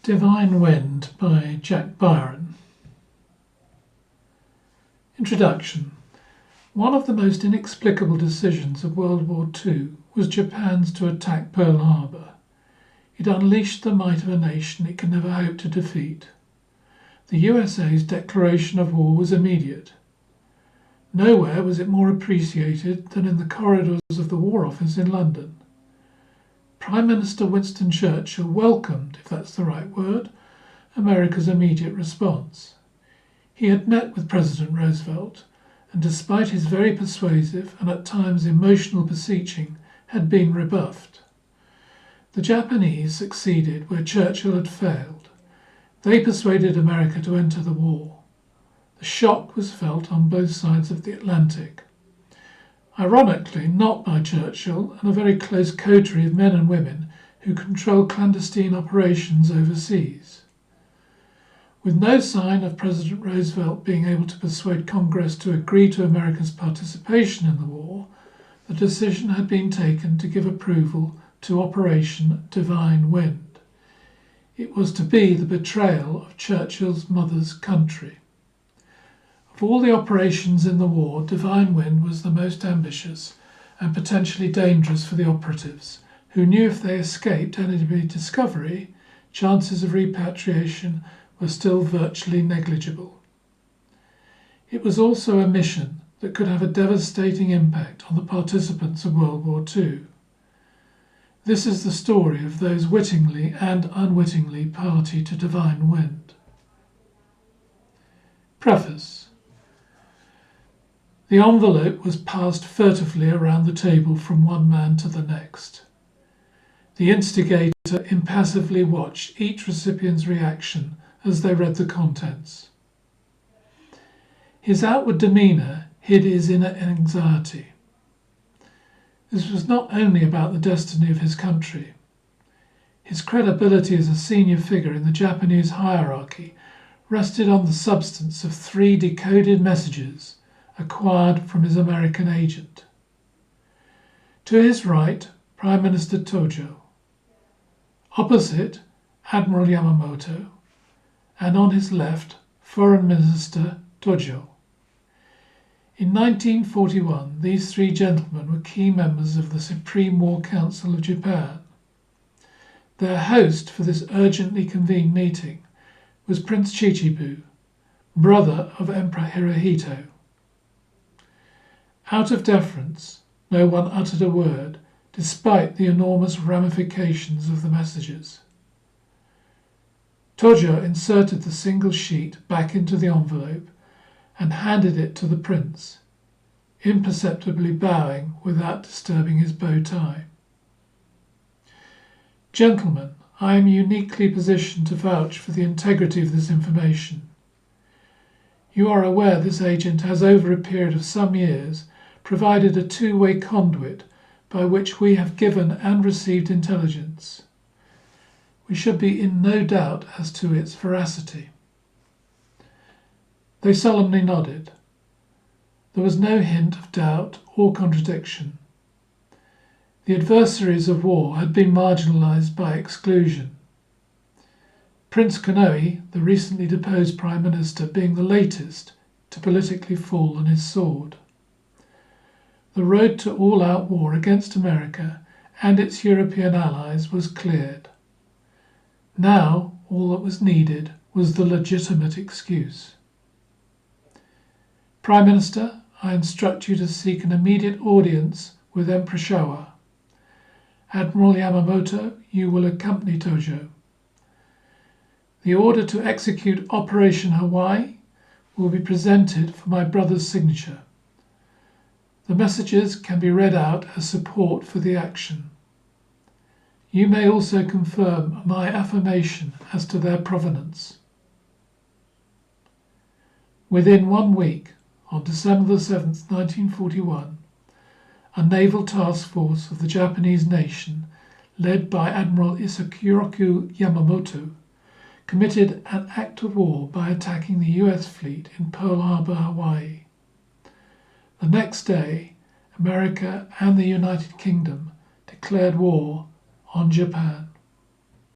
Divine Wind by Jack Byron. Introduction. One of the most inexplicable decisions of World War II was Japan's to attack Pearl Harbour. It unleashed the might of a nation it could never hope to defeat. The USA's declaration of war was immediate. Nowhere was it more appreciated than in the corridors of the War Office in London. Prime Minister Winston Churchill welcomed, if that's the right word, America's immediate response. He had met with President Roosevelt, and despite his very persuasive and at times emotional beseeching, had been rebuffed. The Japanese succeeded where Churchill had failed. They persuaded America to enter the war. The shock was felt on both sides of the Atlantic. Ironically, not by Churchill and a very close coterie of men and women who controlled clandestine operations overseas. With no sign of President Roosevelt being able to persuade Congress to agree to America's participation in the war, the decision had been taken to give approval to Operation Divine Wind. It was to be the betrayal of Churchill's mother's country. Of all the operations in the war, Divine Wind was the most ambitious and potentially dangerous for the operatives, who knew if they escaped enemy discovery, chances of repatriation were still virtually negligible. It was also a mission that could have a devastating impact on the participants of World War II. This is the story of those wittingly and unwittingly party to Divine Wind. Preface. The envelope was passed furtively around the table from one man to the next. The instigator impassively watched each recipient's reaction as they read the contents. His outward demeanour hid his inner anxiety. This was not only about the destiny of his country. His credibility as a senior figure in the Japanese hierarchy rested on the substance of 3 decoded messages acquired from his American agent. To his right, Prime Minister Tojo. Opposite, Admiral Yamamoto. And on his left, Foreign Minister Tojo. In 1941, these 3 gentlemen were key members of the Supreme War Council of Japan. Their host for this urgently convened meeting was Prince Chichibu, brother of Emperor Hirohito. Out of deference, no one uttered a word, despite the enormous ramifications of the messages. Tojo inserted the single sheet back into the envelope and handed it to the prince, imperceptibly bowing without disturbing his bow tie. Gentlemen, I am uniquely positioned to vouch for the integrity of this information. You are aware this agent has, over a period of some years, provided a 2-way conduit by which we have given and received intelligence. We should be in no doubt as to its veracity. They solemnly nodded. There was no hint of doubt or contradiction. The adversaries of war had been marginalized by exclusion. Prince Konoe, the recently deposed Prime Minister, being the latest to politically fall on his sword. The road to all-out war against America and its European allies was cleared. Now, all that was needed was the legitimate excuse. Prime Minister, I instruct you to seek an immediate audience with Emperor Showa. Admiral Yamamoto, you will accompany Tojo. The order to execute Operation Hawaii will be presented for my brother's signature. The messages can be read out as support for the action. You may also confirm my affirmation as to their provenance. Within 1 week, on December 7th, 1941, a naval task force of the Japanese nation, led by Admiral Isokuro Yamamoto, committed an act of war by attacking the US fleet in Pearl Harbour, Hawaii. The next day, America and the United Kingdom declared war on Japan.